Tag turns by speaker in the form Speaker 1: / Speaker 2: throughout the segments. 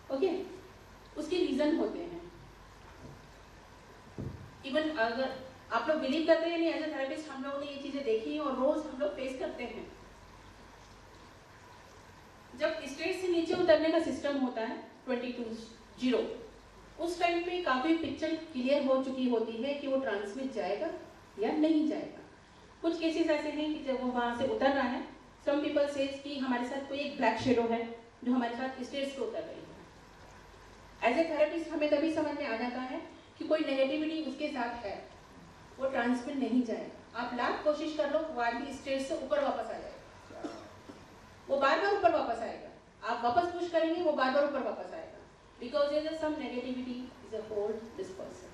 Speaker 1: Okay, उसके reason होते हैं। इवन अगर आप लोग बिलीव करते हैं नहीं, एज ए थेरेपिस्ट हम लोगों ने ये चीजें देखी हैं और रोज हम लोग फेस करते हैं। जब स्टेज से नीचे उतरने का सिस्टम होता है 22-0, उस टाइम पे काफी पिक्चर क्लियर हो चुकी होती है कि वो ट्रांसमिट जाएगा या नहीं जाएगा। कुछ केसेस ऐसे हैं कि जब वो वहां से उतर रहा है, सम पीपल सेज कि हमारे साथ कोई एक ब्लैक शेडो है जो हमारे साथ स्टेज से उतर रही है। एज ए थेरेपिस्ट हमें तभी समझ में आ जाता है कि कोई नेगेटिविटी उसके साथ है, वो ट्रांसमिट नहीं जाएगा। आप लाख कोशिश कर लो, वो आदमी स्टेज से ऊपर वापस आ जाएगा, वो बार बार ऊपर वापस आएगा। आप वापस पुश करेंगे, वो बार बार ऊपर वापस आएगा, because there is some negativity is a hold this person.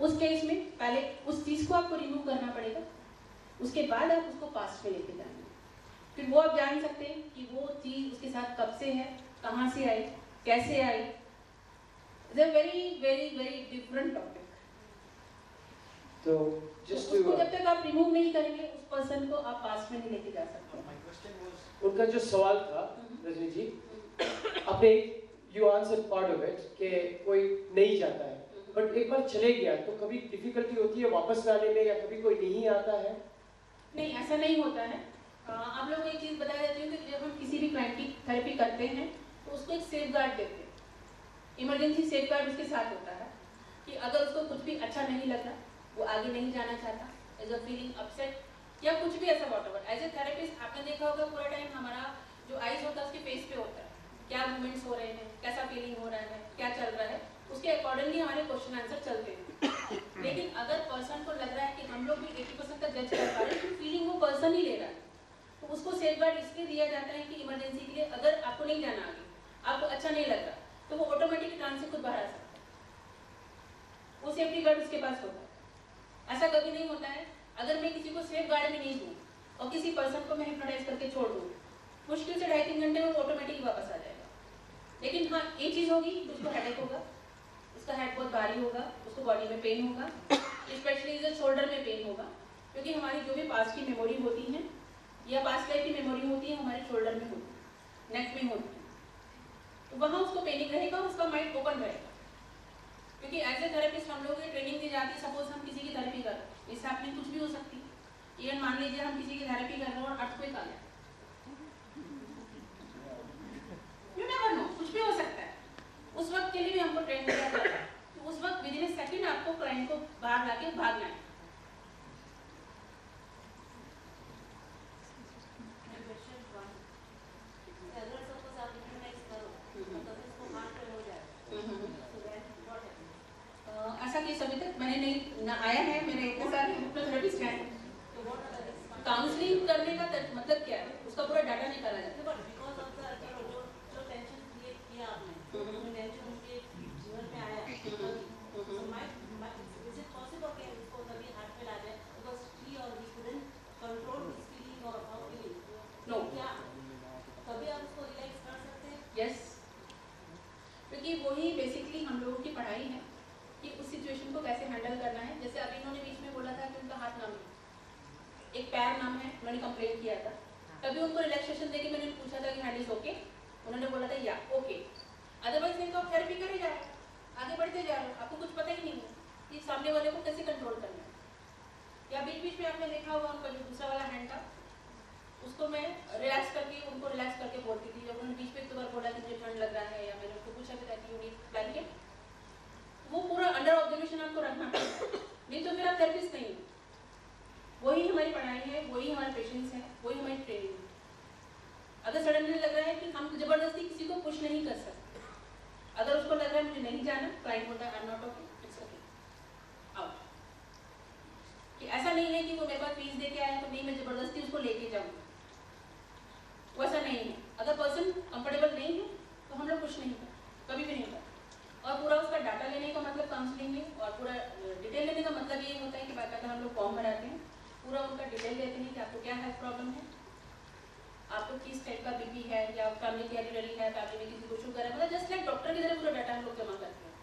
Speaker 1: उस केस में पहले उस चीज को आपको रिमूव करना पड़ेगा, उसके बाद आप उसको पास्ट में लेके जाएंगे। फिर वो आप जान सकते हैं कि वो चीज उसके साथ कब से है, कहाँ से आई, कैसे आई। It's a very very very different topic.
Speaker 2: तो जस्ट
Speaker 1: उसको जब तक आप रिमूव नहीं करेंगे, उस पर्सन को आप पास्ट में नहीं लेके जा सकते।
Speaker 2: उनका जो सवाल था रजनी जी, आपने you answer part of it कि कोई नहीं जाता है, बट एक बार चले गया तो कभी डिफिकल्टी होती है वापस आने में, या कभी कोई नहीं आता है?
Speaker 1: नहीं, ऐसा नहीं होता है। आप लोगों को एक चीज बता देती हूँ कि जब हम किसी भी क्लाइंट की थेरेपी करते हैं तो उसको एक सेफ गार्ड देते हैं। इमरजेंसी सेफ गार्ड उसके साथ होता है कि अगर उसको कुछ भी अच्छा नहीं लगा, वो आगे नहीं जाना चाहता, एज अ फीलिंग अपसेट या कुछ भी ऐसा वॉटएवर, एज ए थेरेपिस्ट आपने देखा होगा पूरा टाइम हमारा जो आइज होता है उसके फेस पे होता है, क्या मूवमेंट्स हो रहे हैं, कैसा फीलिंग हो रहा है, क्या चल रहा है, उसके अकॉर्डिंगली हमारे क्वेश्चन आंसर चलते हैं। लेकिन अगर पर्सन को लग रहा है कि हम लोग भी 80% तक जज कर पा रहे हैं तो फीलिंग वो पर्सन ही ले रहा है, तो उसको सेफ गार्ड इसलिए दिया जाता है कि इमरजेंसी के लिए अगर आपको नहीं जाना आगे, आपको अच्छा नहीं लग रहा, तो वो ऑटोमेटिक ट्रांस से खुद बाहर आ सकता है। वो सेफ्टी गार्ड उसके पास होता है। ऐसा कभी नहीं होता है अगर मैं किसी को सेफ गार्ड में नहीं दूँ और किसी पर्सन को मैं हिप्नोटाइज करके छोड़ दूँ, मुश्किल से 2.5-3 घंटे में वो ऑटोमेटिक वापस आ जाएगा। लेकिन हाँ, एक चीज होगी, उसको हेडेक होगा, उसका हेड बहुत भारी होगा, उसको बॉडी में पेन होगा, स्पेशली इधर शोल्डर में पेन होगा, क्योंकि हमारी जो भी पास्ट की मेमोरी होती है या पास्ट लाइफ की मेमोरी होती है हमारे शोल्डर में होती है, नेक में होती है, तो वहाँ उसको पेनिक रहेगा, उसका माइंड ओपन रहेगा। क्योंकि एज ए थेरेपिस्ट हम लोगों की ट्रेनिंग दी जाती है, सपोज हम किसी की थेरेपी कर रहे हैं, इससे आपने कुछ भी हो सकती है। इवन मान लीजिए हम किसी की थेरेपी कर रहे हैं और अर्थक्वेक आ गया, यू नेवर नो, कुछ भी हो सकता है। उस वक्त के लिए भी हमको ट्रेन किया जाता है, तो उस वक्त विदिन ए सेकंड आपको क्लाइंट को बाहर लाके भागना है। ऐसा केस अभी तक मैंने नहीं ना आया है, मेरे इतने सारे हिप्नोथेरेपिस्ट हैं। काउंसलिंग करने का मतलब क्या है, उसका पूरा डाटा निकाला जाता है।
Speaker 3: जो टेंशन क्रिएट किया आपने, टेंशन उनके जीवन में आया, is it possible कि उसको कभी हार्ट फेल आ जाए because he or he couldn't control his feeling or how feeling?
Speaker 1: No.
Speaker 3: क्या कभी आप उसको रिलैक्स कर सकते हैं?
Speaker 1: Yes. क्योंकि वही बेसिकली हम लोगों की पढ़ाई है कि उस सिचुएशन को कैसे हैंडल करना है। जैसे अभी इन्होंने बीच में बोला था कि उनका हाथ नाम है, एक पैर नाम है, उन्होंने कंप्लेंट किया था, तभी उनको रिलैक्सेशन देके मैंने पूछा था कि हैंड इज ओके, उन्होंने बोला था या ओके, अदरवाइज नहीं तो आप थेरेपी करे जा रहे, आगे बढ़ते जा रहे हो, आपको कुछ पता ही नहीं है कि सामने वाले को कैसे कंट्रोल करना है। या बीच बीच में आपने देखा होगा उनका जो दूसरा वाला हैंड था, उसको मैं रिलैक्स करके उनको रिलैक्स करके बोलती थी। जब उन्होंने बीच में एक बार बोला कि मुझे ठंड लग रहा है या मैंने उसको पूछा कि दैट यू नीड ब्लैंकेट, वो पूरा अंडर ऑब्जर्वेशन आपको रखना पड़ेगा, नहीं तो फिर आप थेरेपिस्ट नहीं हो। वही हमारी पढ़ाई है, वही हमारे पेशेंट्स हैं, वही हमारी ट्रेनिंग है। अगर सडनली लग रहा है कि हम जबरदस्ती किसी को पुश नहीं कर सकते, अगर उसको लग रहा है मुझे नहीं जाना, क्लाइंट बोलता है I am not okay, it's okay, out. कि ऐसा नहीं है कि वो मेरे पास फीस दे के आया तो नहीं मैं जबरदस्ती उसको लेके जाऊंगा, वैसा नहीं है। अगर पर्सन कंफर्टेबल नहीं है तो हम लोग कुछ नहीं करते, कभी भी नहीं करते। और पूरा उसका डाटा लेने का मतलब काउंसलिंग में, और पूरा डिटेल लेने का मतलब ये होता है कि बाकायदा हम लोग फॉर्म भराते हैं, पूरा उनका डिटेल लेते हैं कि आपको क्या हेल्थ प्रॉब्लम है, आपको किस टाइप का बीपी है, या फैमिली की हेरिडिटी है, फैमिली में किसी को शुगर है, मतलब जस्ट लाइक डॉक्टर की तरह पूरा डाटा हम लोग जमा करते हैं।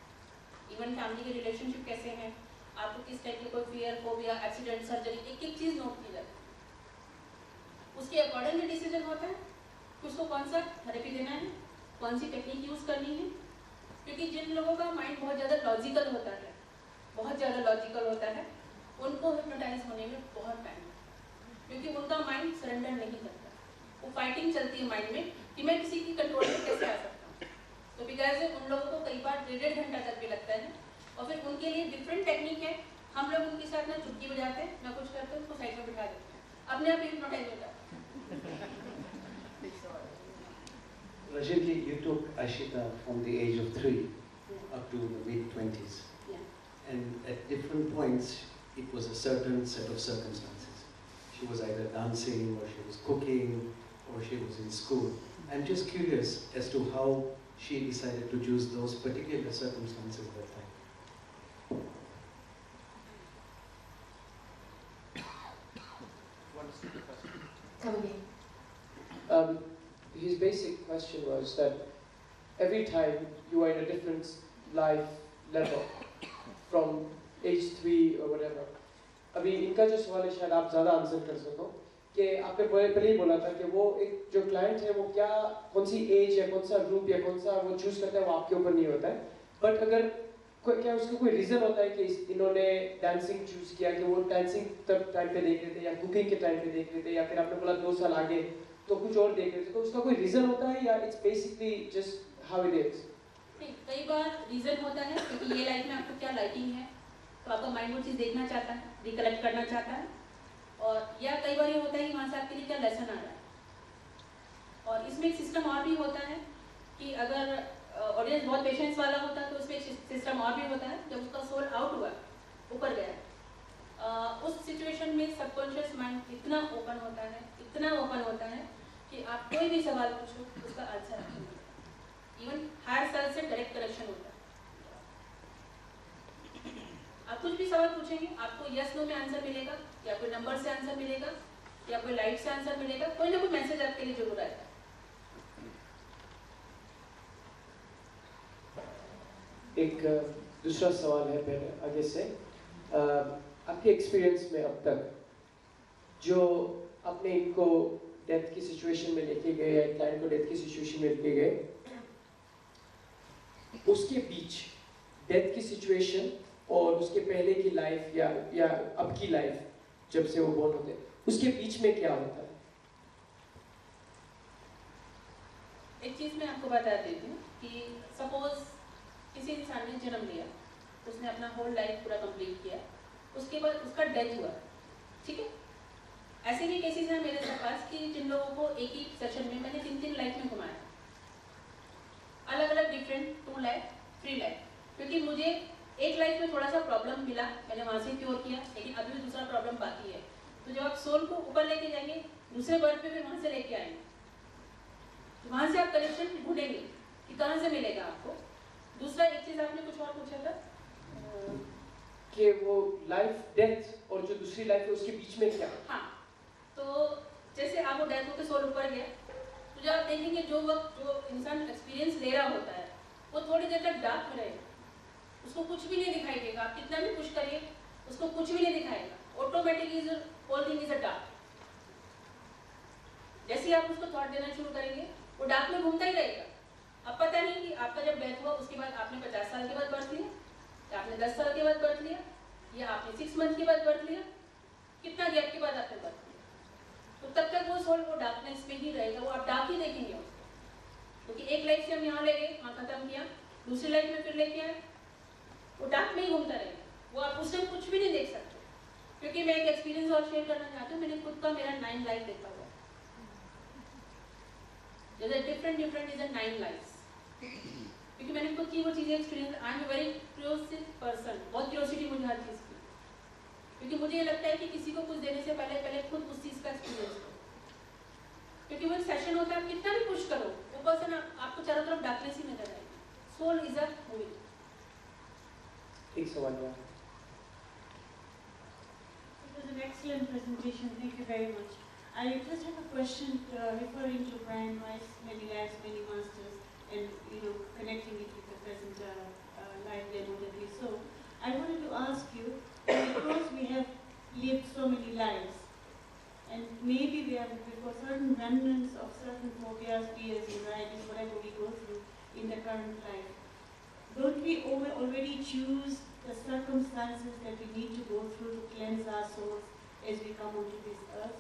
Speaker 1: इवन फैमिली के रिलेशनशिप कैसे हैं, आपको किस टाइप के कोई फियर, फोबिया, एक्सीडेंट, सर्जरी, एक एक चीज नोट की जाती है। उसके अकॉर्डिंगली डिसीजन होता है कि उसको कौन सा थेरेपी देना है, कौन सी टेक्निक यूज़ करनी है, क्योंकि जिन लोगों का माइंड बहुत ज़्यादा लॉजिकल होता है, बहुत ज़्यादा लॉजिकल होता है, उनको हिप्नोटाइज होने में बहुत टाइम लगता है, क्योंकि उनका माइंड सरेंडर नहीं करता, वो फाइटिंग चलती है माइंड में कि मैं किसी की कंट्रोल में कैसे आ सकता हूँ। तो बिकॉज उन लोगों को कई बार 1.5 घंटा तक भी लगता है, और फिर उनके लिए डिफरेंट टेक्निक है। हम लोग उनके साथ ना चुटकी बजाते हैं, ना कुछ करते हैं, उसको साइड में बिठा देते हैं, अपने आप ही हिप्नोटाइज हो जाता है।
Speaker 4: Rashid, you took Ashita from the age of 3 up to the mid-20s.
Speaker 1: Yeah.
Speaker 4: And at different points, it was a certain set of circumstances. She was either dancing, or she was cooking, or she was in school. I'm just curious as to how she decided to choose those particular circumstances that time.
Speaker 2: What's the question?
Speaker 1: Come again.
Speaker 2: His basic question was that every time you are in a different life level, from age 3 or whatever. अभी इनका जो सवाल है शायद आप ज़्यादा answer कर सको कि आपने पहले ही बोला था कि वो एक जो क्लाइंट है वो क्या कौन सी एज या कौन सा ग्रुप या कौन सा वो चूज करता है वो आपके ऊपर नहीं होता है, बट अगर क्या उसका कोई रीज़न होता है कि इन्होंने डांसिंग चूज किया कि वो डांसिंग तब टाइम पे देख रहे थे या कुकिंग के टाइम पे देख रहे थे या फिर आपने बोला 2 साल आगे तो कुछ और देख रहे थे, तो उसका कोई रीज़न होता है या it's basically just how it is?
Speaker 1: नहीं, कई बार रीज़न होता है क्योंकि ये लाइफ में आपको क्या लाइकिंग है, तो आपका माइंड वो चीज़ देखना चाहता है, रिकलेक्ट करना चाहता है, और या कई बार ये होता है कि वहाँ से आपके लिए क्या लेसन आ रहा है। और इसमें एक सिस्टम और भी होता है कि अगर ऑडियंस बहुत पेशेंस वाला होता है तो उसमें एक सिस्टम और भी होता है, जब उसका सोल आउट हुआ, ऊपर गया, उस सिचुएशन में सबकॉन्शियस माइंड इतना ओपन होता है, इतना ओपन होता है कि आप कोई भी सवाल पूछो उसका आंसर आपको मिलेगा। इवन हायर सेल से डायरेक्ट कनेक्शन होता है। आप कुछ भी सवाल पूछेंगे आपको यस नो में आंसर मिलेगा, या कोई नंबर से आंसर मिलेगा, या कोई लाइट से आंसर मिलेगा, कोई ना कोई मैसेज आपके लिए जरूर आएगा।
Speaker 2: एक दूसरा सवाल है पहले आगे से, आपके एक्सपीरियंस में अब तक जो आपने इनको डेथ की सिचुएशन में लेके गए या क्लाइंट को डेथ की सिचुएशन में लेके गए, उसके बीच डेथ की सिचुएशन और उसके पहले की लाइफ या अब की लाइफ जब से वो बोर्न होते हैं, उसके बीच में क्या होता है?
Speaker 1: एक चीज मैं आपको बता देती हूँ कि सपोज किसी इंसान ने जन्म लिया, उसने अपना होल लाइफ पूरा कंप्लीट किया, उसके बाद उसका डेथ हुआ, ठीक है। ऐसे भी केसेस हैं मेरे पास कि जिन लोगों को एक ही सेशन में मैंने 3 लाइफ में घुमाया, अलग अलग डिफरेंट 2 लाइफ 3 लाइफ, क्योंकि मुझे एक लाइफ में थोड़ा सा प्रॉब्लम मिला, मैंने वहाँ से क्योर किया, लेकिन अभी भी दूसरा प्रॉब्लम बाकी है। तो जब आप सोल को ऊपर लेके जाएंगे, दूसरे बर्थ पे भी वहाँ से लेके आएंगे, तो वहाँ से आप कनेक्शन ढूंढेंगे कि कहाँ से मिलेगा आपको। दूसरा एक चीज आपने कुछ और पूछा था
Speaker 2: कि वो लाइफ डेथ और जो दूसरी लाइफ है उसके बीच में क्या?
Speaker 1: हाँ, तो जैसे आप वो डेथ होकर सोल ऊपर गया, तो जब आप देखेंगे जो वक्त जो इंसान एक्सपीरियंस ले रहा होता है वो थोड़ी देर तक डार्क में रहेगा, उसको कुछ भी नहीं दिखाई देगा, आप कितना भी पुश करिए उसको कुछ भी नहीं दिखाएगा, automatically whole thing is a dark. जैसे ही आप उसको थॉट देना शुरू करेंगे वो डार्क में घूमता ही रहेगा। अब पता नहीं कि आपका जब डेथ हुआ उसके बाद आपने 50 साल के बाद बर्थ लिया, या आपने 10 साल के बाद बर्थ लिया, या आपने 6 मंथ के बाद बर्थ लिया, कितना गैप के बाद आपने बर्थ लिया, तो तब तक वो सोल वो डार्कनेस में ही रहेगा, वो आप डार्क ही देखेंगे उसको। क्योंकि एक लाइफ से हम यहाँ ले गए, वहाँ खत्म किया, दूसरी लाइफ में फिर लेके आए, वो डार्क में ही घूमता रहेगा, वो आप उस टाइम कुछ भी नहीं देख सकते। क्योंकि मैं एक एक्सपीरियंस और शेयर करना चाहती हूँ, मैंने खुद का मेरा 9 लाइफ देखा हुआ है। डिफरेंट इज अ 9 लाइफ्स, क्योंकि मैंने खुद की वो चीजें experience. I am very curious person, बहुत क्यूरियोसिटी मुझे हर चीज की, क्योंकि मुझे ये लगता है कि किसी को कुछ देने से पहले खुद उस चीज का एक्सपीरियंस करो, क्योंकि वो सेशन होता है, आप कितना भी पुश करो वो पर्सन आपको चारों तरफ डार्कनेस ही नजर आएगी। Soul is a movie.
Speaker 2: एक सवाल है।
Speaker 3: It was an excellent presentation. Thank you very much. I just have a question referring to Brian Weiss, many lives, many masters, and connecting it with the present life demo that we saw. I wanted to ask you, because we have lived so many lives, and maybe we have before certain remnants of certain phobias, fears, anxieties, whatever we go through. current life. Don't we already choose the circumstances that we need to go through to cleanse our souls as we come onto this earth?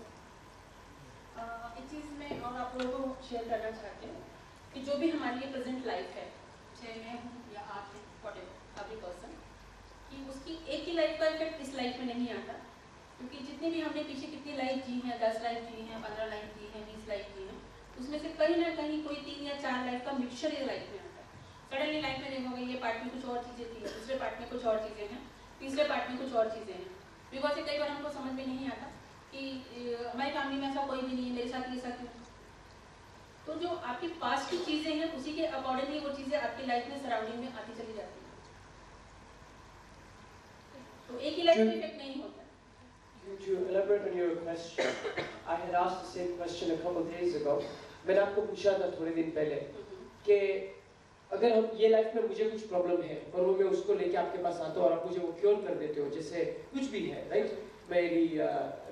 Speaker 1: एक चीज़ मैं और आप लोगों को share करना चाहती हूँ कि जो भी हमारी ये प्रेजेंट लाइफ है, चाहे मैं हूँ या आप हैं, whatever, every person, कि उसकी एक ही लाइफ का इफेक्ट इस लाइफ में नहीं आता, क्योंकि जितनी भी हमने पीछे कितनी लाइफ जी हैं, 10 लाइफ जी हैं, 15 लाइफ जी हैं, 20 लाइफ जी हैं, उसमें से कहीं ना कहीं कोई 3 या 4 लाइफ का मिक्सचर ये लाइफ में आता है। सडनली लाइफ में देखोगे ये पार्ट में कुछ और चीज़ें थी, दूसरे पार्ट में कुछ और चीज़ें हैं, तीसरे पार्ट में कुछ और चीज़ें हैं। बिकॉज कई बार हमको समझ में नहीं आता कि हमारी फैमिली में ऐसा कोई भी नहीं है, मेरे साथ ये ऐसा क्यों। तो जो आपकी पास्ट की चीज़ें हैं उसी के अकॉर्डिंगली वो चीज़ें आपकी लाइफ में सराउंडिंग में आती चली जाती हैं। तो एक ही लाइफ में इफेक्ट नहीं होता।
Speaker 2: To elaborate on your question, I had asked the same question a couple of days ago. मैंने आपको पूछा था थोड़े दिन पहले कि अगर हम ये लाइफ में मुझे कुछ प्रॉब्लम है और वो मैं उसको लेके आपके पास आता हूँ और आप मुझे वो क्योर कर देते हो, जैसे कुछ भी है, राइट, मेरी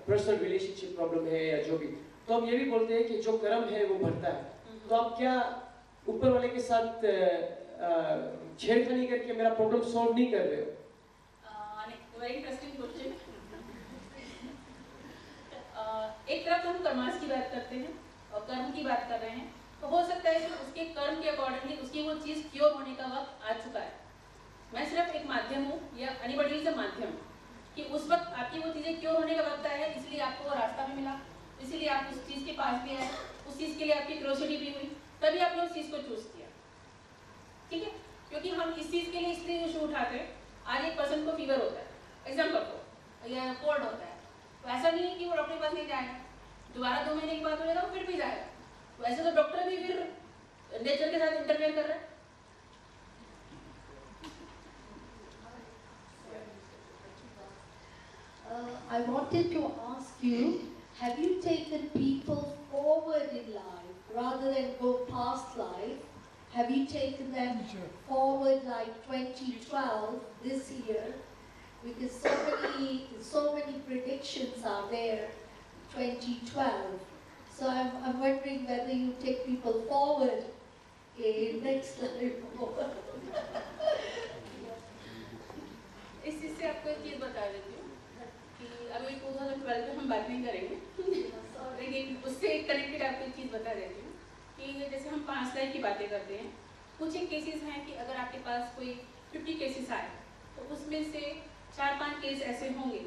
Speaker 2: पर्सनल रिलेशनशिप प्रॉब्लम है या जो भी, तो हम ये भी बोलते हैं कि जो कर्म है वो भरता है। तो आप क्या ऊपर वाले के साथ छेड़खानी करके मेरा प्रॉब्लम सॉल्व नहीं कर रहे हो?
Speaker 1: Very interesting question. एक तरफ हम कर्मास की बात करते हैं और कर्म की बात कर रहे हैं, तो हो सकता है कि उसके कर्म के अकॉर्डिंगली उसकी वो चीज़ क्योर होने का वक्त आ चुका है। मैं सिर्फ एक माध्यम हूँ या एनीबॉडी इज अ माध्यम, कि उस वक्त आपकी वो चीज़ें क्योर होने का वक्त आया है, इसलिए आपको वो रास्ता भी मिला, इसीलिए आप उस चीज़ के पास भी आए, उस चीज़ के लिए आपकी क्यूरियोसिटी भी हुई, तभी आपने उस चीज़ को चूज किया। ठीक है, क्योंकि हम इस चीज़ के लिए इसलिए इशू उठाते हैं। आज एक पर्सन को फीवर होता है, एग्जाम्पल को, या कोल्ड होता है, तो ऐसा नहीं है कि वो डॉक्टर के पास नहीं जाएगा, दोबारा 2 महीने के बाद हो जाएगा वो फिर भी जाएगा। तो ऐसे तो डॉक्टर भी फिर नेचर के साथ इंटरफेयर कर रहा है।
Speaker 5: I wanted to ask you, have you taken people forward in life rather than go past life? Have you taken them forward like 2012 this year? Because so many predictions are there, 2012. So I'm wondering whether you take people forward in next life.
Speaker 1: इस चीज़ से आपको एक चीज़ बता देती हूँ कि अभी 2012 में हम बात नहीं करेंगे, लेकिन उससे कनेक्टेड आपको एक चीज़ बता देती हूँ कि जैसे हम 5 लाइफ की बातें करते हैं, कुछ एक केसेस हैं कि अगर आपके पास कोई 50 केसेस आए तो उसमें से 4-5 केस ऐसे होंगे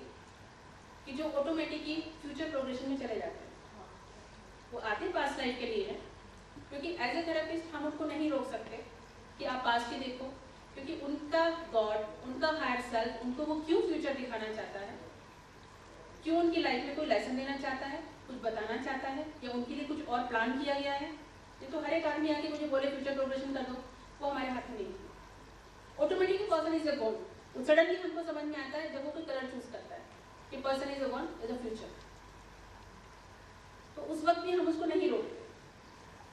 Speaker 1: कि जो ऑटोमेटिकली फ्यूचर प्रोग्रेशन में चले जाते हैं। वो आते पास्ट लाइफ के लिए है, क्योंकि एज ए थेरेपिस्ट हम उनको नहीं रोक सकते कि आप पास्ट ही देखो, क्योंकि उनका गॉड, उनका हायर सेल्फ उनको वो क्यों फ्यूचर दिखाना चाहता है, क्यों उनकी लाइफ में कोई लेसन देना चाहता है, कुछ बताना चाहता है, या उनके लिए कुछ और प्लान किया गया है। ये तो हर एक आदमी आके मुझे बोले फ्यूचर प्रोग्रेशन कर दो, वो हमारे हाथ में नहीं है। Automatically person is a God, तो सडनली हमको समझ में आता है जब वो कोई कलर चूज करता है कि person is a God is a future, तो उस वक्त भी हम उसको नहीं रोकते।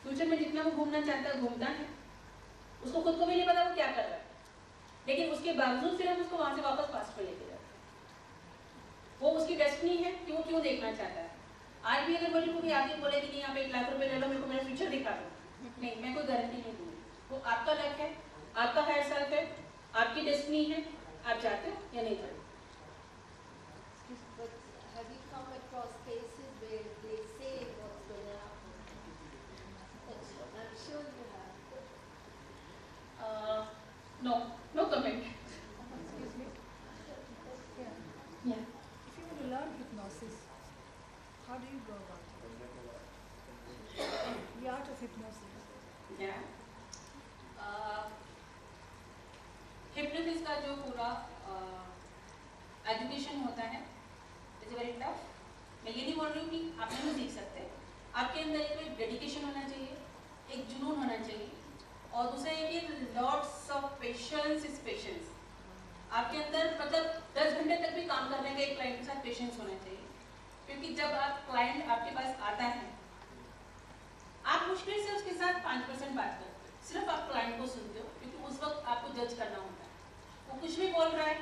Speaker 1: फ्यूचर में जितना वो घूमना चाहता है घूमता है, उसको खुद को भी नहीं पता वो क्या कर रहा है, लेकिन उसके बावजूद फिर हम उसको वहां से वापस पास्ट में लेके जाते हैं। वो उसकी डेस्टिनी है कि वो क्यों देखना चाहता है। आज भी अगर बोली को भी आगे बोले कि नहीं आप 1 लाख रुपए ले लो, मेरे को मेरा फ्यूचर दिखा दो, नहीं, मैं कोई गारंटी नहीं दूंगी। वो आपका लक है, आपका हायर सेल्फ है, आपकी डेस्टिनी है, आप चाहते हो या नहीं चाहते।
Speaker 5: Have you come across cases where they say what's going to happen? I'm sure you have.
Speaker 1: No comment.
Speaker 5: Excuse me?
Speaker 1: Yeah.
Speaker 6: If you want to learn hypnosis, how do you go about it? The art of hypnosis.
Speaker 1: Yeah. Hypnosis का जो पूरा education होता है it's very tough. मैं ये नहीं बोल रही हूँ कि आप नहीं सीख सकते, आपके अंदर एक डेडिकेशन होना चाहिए, एक जुनून होना चाहिए, और दूसरा ये कि lots of patience is patience. आपके अंदर मतलब 10 घंटे तक भी काम करने का एक क्लाइंट के साथ पेशेंस होना चाहिए, क्योंकि जब आप क्लाइंट आपके पास आता है, आप मुश्किल से उसके साथ 5% बात करते हो, सिर्फ आप क्लाइंट को सुनते हो, क्योंकि उस वक्त आपको जज करना होता है। वो कुछ भी बोल रहा है,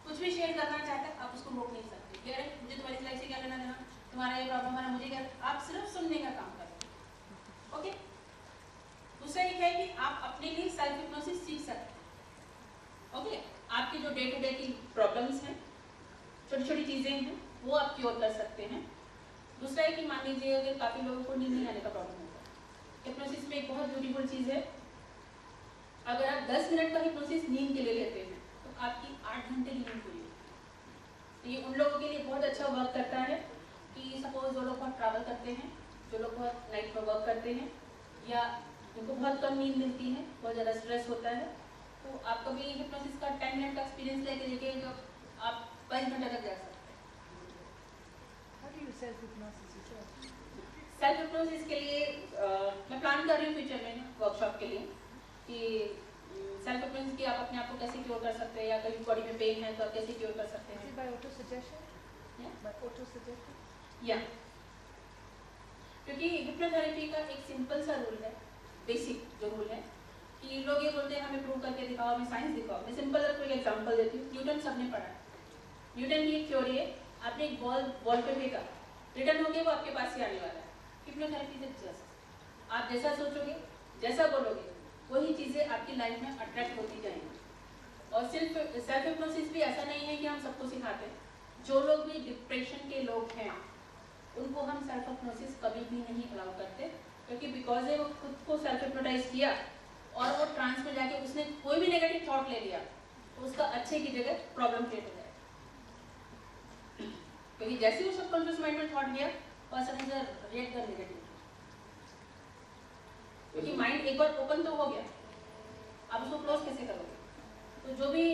Speaker 1: कुछ भी शेयर करना चाहता है, आप उसको रोक नहीं सकते कि अरे मुझे तुम्हारी लाइफ से क्या लेना देना, तुम्हारा ये प्रॉब्लम है, मुझे क्या। आप सिर्फ सुनने का काम करते हो। ओके, दूसरा एक है कि आप अपने लिए सेल्फ जो डे टू डे की प्रॉब्लम्स हैं, छोटी छोटी चीज़ें हैं, वो आप क्योर कर सकते हैं। दूसरा है कि मान लीजिए अगर काफ़ी लोगों को नींद नहीं आने का प्रॉब्लम होता है, हिप्नोसिस में एक बहुत ब्यूटीफुल चीज़ है, अगर आप 10 मिनट का हिप्नोसिस नींद के लिए लेते हैं तो आपकी 8 घंटे की नींद पूरी होती है। तो ये उन लोगों के लिए बहुत अच्छा वर्क करता है कि सपोज जो लोग बहुत ट्रैवल करते हैं, जो लोग बहुत नाइट में वर्क करते हैं, या जिनको बहुत कम नींद मिलती है, बहुत ज़्यादा स्ट्रेस होता है, तो आप कभी हिप्नोसिस का 10 मिनट का एक्सपीरियंस लेके देखिए, जो आप 5 घंटे तक जा सकते हैं।
Speaker 6: How do you self-hypnosis yourself?
Speaker 1: Self hypnosis के लिए मैं प्लान कर रही हूँ फ्यूचर में वर्कशॉप के लिए कि सेल्फ हिप्नोसिस की आप अपने आप को कैसे क्योर कर सकते हैं, या कहीं बॉडी में पेन है तो आप कैसे क्योर कर सकते
Speaker 6: Is it
Speaker 1: हैं।
Speaker 6: by auto-suggestion?
Speaker 1: Yeah.
Speaker 6: By auto-suggestion?
Speaker 1: या क्योंकि हिप्नोथेरेपी का एक सिंपल सा रूल है, बेसिक जो रूल है कि लोग ये बोलते हैं हमें प्रूव करके दिखाओ, हमें साइंस दिखाओ। मैं सिंपल आपको एक एग्जांपल देती हूँ। न्यूटन सबने पढ़ा है, न्यूटन की एक थ्योरी है, आपने एक बॉल पे फेंका, रिटर्न होके वो आपके पास ही आने वाला है। हिप्नोथेरेपी से जस्ट आप जैसा सोचोगे, जैसा बोलोगे, वही चीज़ें आपकी लाइफ में अट्रैक्ट होती जाएंगी। और सिर्फ सेल्फ हिप्नोसिस भी ऐसा नहीं है कि हम सबको सिखाते हैं। जो लोग भी डिप्रेशन के लोग हैं उनको हम सेल्फ हिप्नोसिस कभी भी नहीं अलाउ करते, क्योंकि बिकॉज वो खुद को सेल्फ हिप्नोटाइज किया और वो ट्रांस में जाके उसने कोई भी नेगेटिव थॉट ले लिया तो उसका अच्छे की जगह प्रॉब्लम क्रिएट हो जाए। क्योंकि जैसे ही वो सबकॉन्शियस माइंड में थॉट गया, person is react the negative, क्योंकि माइंड एक बार ओपन तो हो गया, आप उसको क्लोज कैसे करोगे। तो जो भी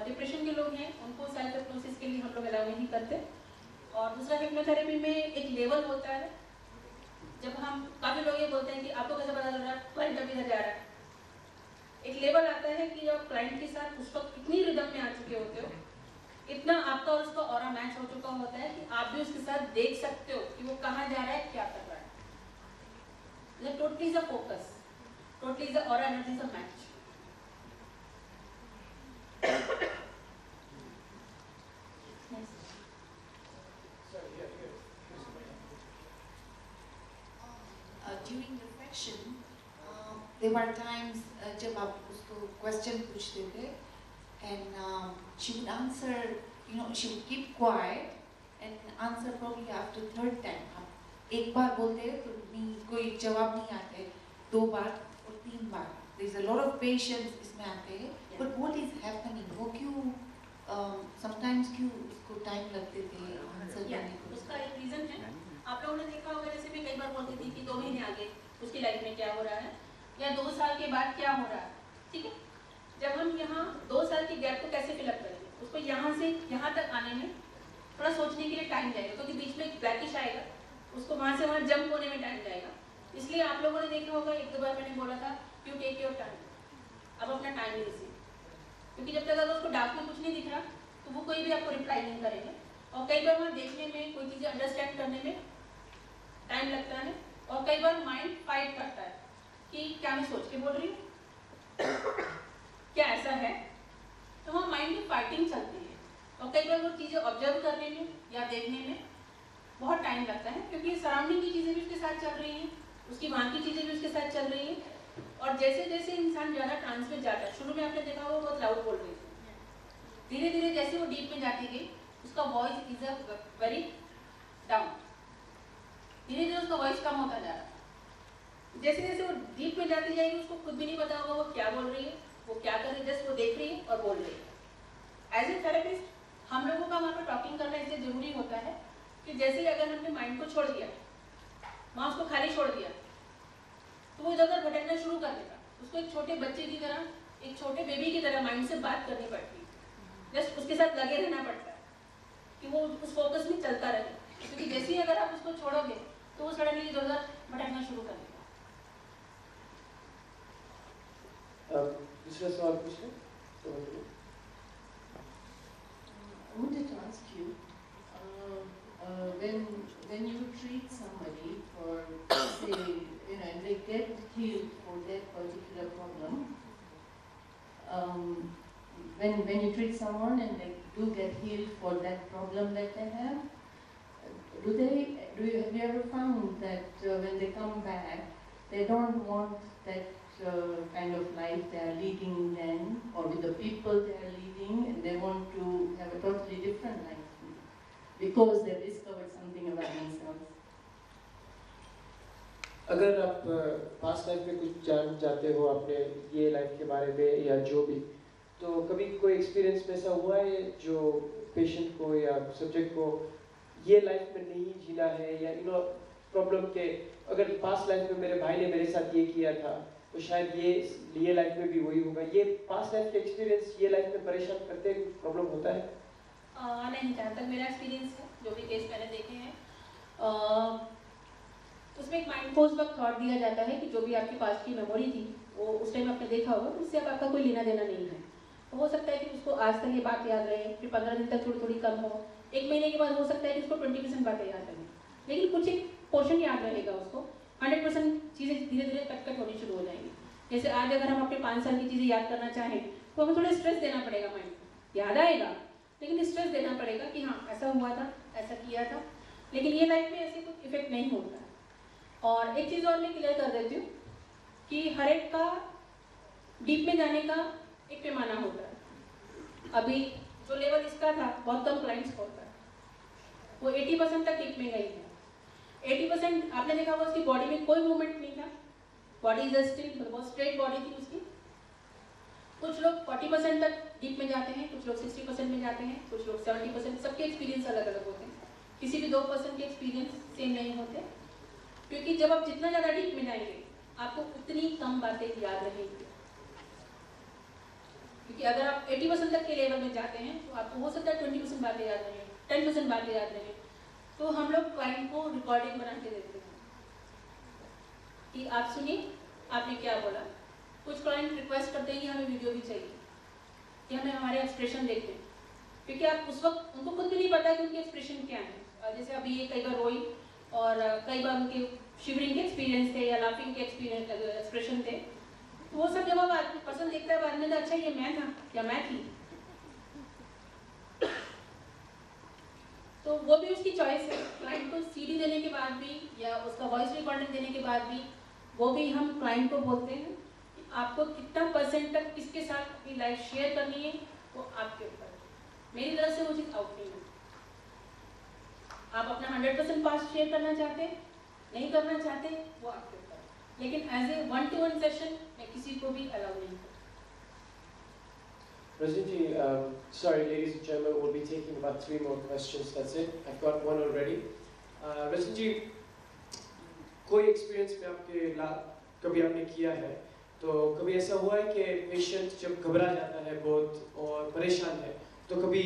Speaker 1: डिप्रेशन के लोग हैं उनको सेल्फ हिप्नोसिस के लिए हम लोग अलाउ नहीं करते। और दूसरा, हिप्नोथेरेपी में एक लेवल होता है। जब हम काफ़ी लोग ये बोलते हैं कि आपको कैसे पता चल रहा है क्लाइंट अभी इधर जा रहा है, एक लेवल आता है कि जब क्लाइंट के साथ उस वक्त इतनी रिदम में आ चुके होते हो, इतना आपका और उसका ऑरा मैच हो चुका होता है कि आप भी उसके साथ देख सकते हो कि वो कहाँ जा रहा है, क्या कर रहा है। Totally is a focus, totally is a aura energy is a match.
Speaker 7: During reflection, there were times जब आप उसको question पूछते थे, and she would answer, she would keep quiet and answer probably after third time. आप एक बार बोलते तो नहीं, कोई जवाब नहीं आते, 2 बार और 3 बार. There is a lot of patience इसमें आते हैं. But what is happening? वो क्यों sometimes क्यों उसको time लगते थे आंसर करने को?
Speaker 1: उसका एक रीजन है। आप लोगों ने देखा होगा, जैसे मैं कई बार बोलती थी कि 2 महीने आगे उसकी लाइफ में क्या हो रहा है, या 2 साल के बाद क्या हो रहा है। ठीक है, जब हम यहाँ 2 साल के गैप को कैसे फिलअप करेंगे, उसको यहाँ से यहाँ तक आने में थोड़ा सोचने के लिए टाइम जाएगा, क्योंकि बीच में ब्लैकिश आएगा, उसको वहाँ से वहाँ जंप होने में टाइम जाएगा। इसलिए आप लोगों ने देखा होगा, 1-2 बार मैंने बोला था यू टेक योर टाइम, अब अपना टाइम लीजिए, क्योंकि जब तक अगर उसको डाक में कुछ नहीं दिख रहा तो वो कोई भी आपको रिप्लाई नहीं करेंगे। और कई बार वहाँ देखने में, कोई चीज़ें अंडरस्टैंड करने में टाइम लगता है, और कई बार माइंड फाइट करता है कि क्या मैं सोच के बोल रही हूँ, क्या ऐसा है, तो वहाँ माइंड की फाइटिंग चलती है। और कई बार वो चीज़ें ऑब्जर्व करने में या देखने में बहुत टाइम लगता है, क्योंकि सराउंडिंग की चीज़ें भी उसके साथ चल रही हैं, उसकी वहाँ की चीज़ें भी उसके साथ चल रही हैं। और जैसे जैसे इंसान ज़्यादा ट्रांस में जाता है, शुरू में आपने देखा वो बहुत लाउड बोल रही थी, धीरे धीरे जैसे वो डीप में जाती गई, उसका voice is a very down, धीरे धीरे उसका वॉइस कम होता जा रहा है। जैसे जैसे वो डीप में जाती जाएगी, उसको खुद भी नहीं पता होगा वो क्या बोल रही है, वो क्या कर रही है, जस्ट वो देख रही है और बोल रही है। एज ए थेरेपिस्ट हम लोगों का वहाँ पर टॉकिंग करना इसलिए जरूरी होता है कि जैसे ही अगर हमने माइंड को छोड़ दिया, वहाँ उसको खाली छोड़ दिया, तो वो इधर उधर भटकना शुरू कर देगा। उसको एक छोटे बच्चे की तरह, एक छोटे बेबी की तरह माइंड से बात करनी पड़ती है, जस्ट उसके साथ लगे रहना पड़ता है कि वो उस फोकस में चलता रहे, क्योंकि जैसे ही अगर आप उसको छोड़ोगे तो वो सडनली इधर उधर भटकना शुरू कर देगा।
Speaker 2: दूसरा सवाल पूछें तो
Speaker 8: I wanted to ask you, when you treat somebody for, say, and they get healed for that particular problem, when you treat someone and they do get healed for that problem that they have, have you ever found that when they come back, they don't want that kind of life they are leading then, or with the people they are leading, and they want to have a totally different life because they've discovered something about themselves.
Speaker 2: अगर आप past life में कुछ जान जाते हो अपने ये life के बारे में या जो भी, तो कभी कोई एक्सपीरियंस में ऐसा हुआ है जो पेशेंट को या सब्जेक्ट को ये लाइफ में नहीं जीना है, या प्रॉब्लम के अगर पास्ट लाइफ में मेरे भाई ने मेरे साथ ये किया था तो शायद ये लाइफ में भी वही होगा, ये पास्ट लाइफ के एक्सपीरियंस ये लाइफ में परेशान करते हैं, कुछ प्रॉब्लम होता है?
Speaker 1: नहीं, जहाँ तक मेरा एक्सपीरियंस है, जो भी केस मैंने देखे हैं, उसमें एक माइंडफुल थॉट दिया जाता है कि जो भी आपकी पास्ट की मेमोरी थी वो उस टाइम आपने देखा होगा, उससे अब आपका कोई लेना देना नहीं है। तो हो सकता है कि उसको आज तक ये बात याद रहे, फिर 15 दिन तक थोड़ी थोड़ी कम हो, 1 महीने के बाद हो सकता है कि उसको 20% बातें याद रहें, लेकिन कुछ एक पोर्शन याद रहेगा उसको। 100% चीज़ें धीरे धीरे कट होनी शुरू हो जाएंगी। जैसे आज अगर हम अपने 5 साल की चीज़ें याद करना चाहें तो हमें थोड़ा स्ट्रेस देना पड़ेगा, माइंड को याद आएगा लेकिन स्ट्रेस देना पड़ेगा कि हाँ ऐसा हुआ था, ऐसा किया था। लेकिन ये लाइफ में ऐसे कुछ इफेक्ट नहीं होता है। और एक चीज़ और मैं क्लियर कर देती हूँ कि हर एक का डीप में जाने का एक पैमाना होता है। अभी जो लेवल इसका था बहुत कम क्लाइंट्स का होता है, वो 80% तक डीप में गई है। 80% आपने देखा होगा उसकी बॉडी में कोई मूवमेंट नहीं था, बॉडी इज स्टिल, बहुत स्ट्रेट बॉडी थी उसकी। कुछ लोग 40% तक डीप में जाते हैं, कुछ लोग 60% में जाते हैं, कुछ लोग 70%। सबके एक्सपीरियंस अलग अलग होते हैं, किसी भी 2% के एक्सपीरियंस सेम नहीं होते, क्योंकि जब आप जितना ज़्यादा डीप में जाएंगे आपको उतनी कम बातें याद रहेंगी। क्योंकि अगर आप 80% तक के लेवल में जाते हैं तो आपको हो सकता है 20% बातें याद रहें, 10% बातें याद रहें। तो हम लोग क्लाइंट को रिकॉर्डिंग बना के देते हैं कि आप सुनिए आपने क्या बोला। कुछ क्लाइंट रिक्वेस्ट करते हैं कि हमें वीडियो भी चाहिए, कि हमें हमारे एक्सप्रेशन देखते हैं, क्योंकि आप उस वक्त उनको खुद भी नहीं पता कि उनके एक्सप्रेशन क्या है। जैसे अभी ये कई बार रोई और कई बार उनके शिवरिंग के एक्सपीरियंस थे या लाफिंग के एक्सप्रेशन थे, तो वो सब जब आप पर्सन देखता है बाद में, तो अच्छा ये मैं था या मैं थी, तो वो भी उसकी चॉइस है। क्लाइंट को सीडी देने के बाद भी या उसका वॉइस रिकॉर्डिंग देने के बाद भी वो भी हम क्लाइंट को बोलते हैं कि आपको कितना % तक किसके साथ अपनी लाइफ शेयर करनी है वो आपके ऊपर है। मेरी तरफ से वो चीज़ आउट नहीं है। आप अपना 100% पास्ट शेयर करना चाहते हैं, नहीं करना चाहते, वो आपके ऊपर है। लेकिन एज ए 1-to-1 सेशन मैं किसी को भी अलाउ नहीं करता।
Speaker 2: Rajni, sorry, ladies and gentlemen, we'll be taking about 3 more questions. That's it. I've got one already. Rajni, कोई एक्सपीरियंस में आपके कभी आपने किया है, तो कभी ऐसा हुआ है कि पेशेंट जब घबरा जाता है बहुत और परेशान है, तो कभी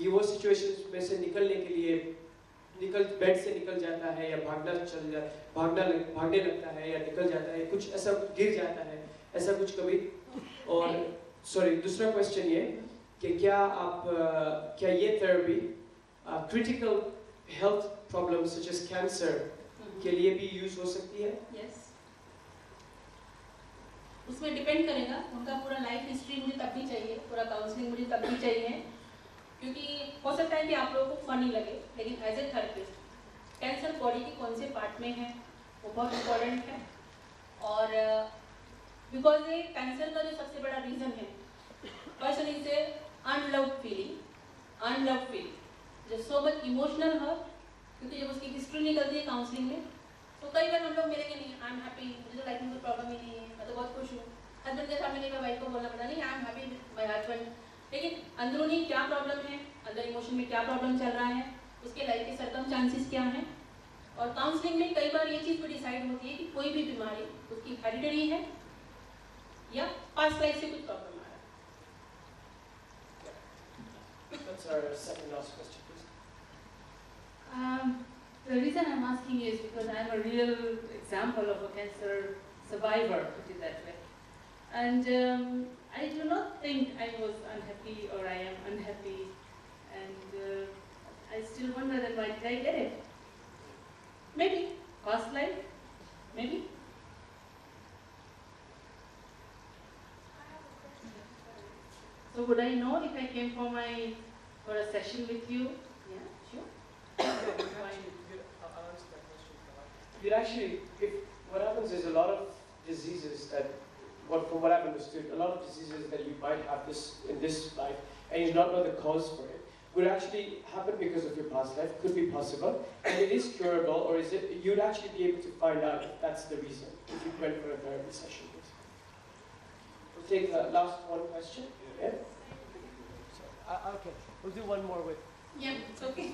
Speaker 2: ये वो सिचुएशन में से निकलने के लिए बेड से निकल जाता है या भागने लगता है या निकल जाता है, कुछ ऐसा गिर जाता है, ऐसा कुछ कभी? और सॉरी, दूसरा क्वेश्चन ये कि क्या ये therapy critical health problem such as cancer के लिए भी यूज हो सकती है?
Speaker 1: Yes. उसमें डिपेंड करेगा, उनका पूरा लाइफ हिस्ट्री मुझे तब भी चाहिए, पूरा काउंसलिंग मुझे तब भी चाहिए, क्योंकि हो सकता है कि आप लोगों को फनी लगे, लेकिन as a therapist cancer body के कौन से पार्ट में है वो बहुत इम्पोर्टेंट है। और बिकॉज ये कैंसर का जो सबसे बड़ा रीज़न है, person is a unloved feeling, जो सो मच इमोशनल हर्ट, क्योंकि जब उसकी हिस्ट्री निकलती है काउंसलिंग में तो कई बार हम लोग मिलेंगे नहीं, आई एम हैप्पी, मुझे तो लाइफ में कोई प्रॉब्लम ही नहीं है, मैं तो बहुत खुश हूँ। हस्बैंड के सामने मेरी वाइफ को बोलना पड़ता नहीं, I am happy with my husband, लेकिन अंदरूनी क्या प्रॉब्लम है, अंदर इमोशन में क्या प्रॉब्लम चल रहा है, उसके लाइफ के सर्कमस्टांसेस क्या हैं। और काउंसलिंग में कई बार ये चीज़ भी डिसाइड होती है कि कोई भी बीमारी उसकी हेरिडिटरी है या पास्ट लाइफ से कुछ प्रॉब्लम आ रहा है।
Speaker 2: That's our second last question, please.
Speaker 9: The reason I'm asking is because I'm a real example of a cancer survivor, put it that way. And I do not think I was unhappy or I am unhappy. And I still wonder that why did I get it? Maybe past life, maybe. So would I know if I came for a session with you? Yeah, sure.
Speaker 2: You'd actually, if what happens is a lot of diseases that, from what I've understood, a lot of diseases that you might have in this life, and you not know the cause for it, would actually happen because of your past life, could be possible, and it is curable, or is it, you'd actually be able to find out if that's the reason, if you went for a therapy session. We'll take the last one question. Yeah? Okay, we'll do one more with.
Speaker 1: Yeah, it's okay.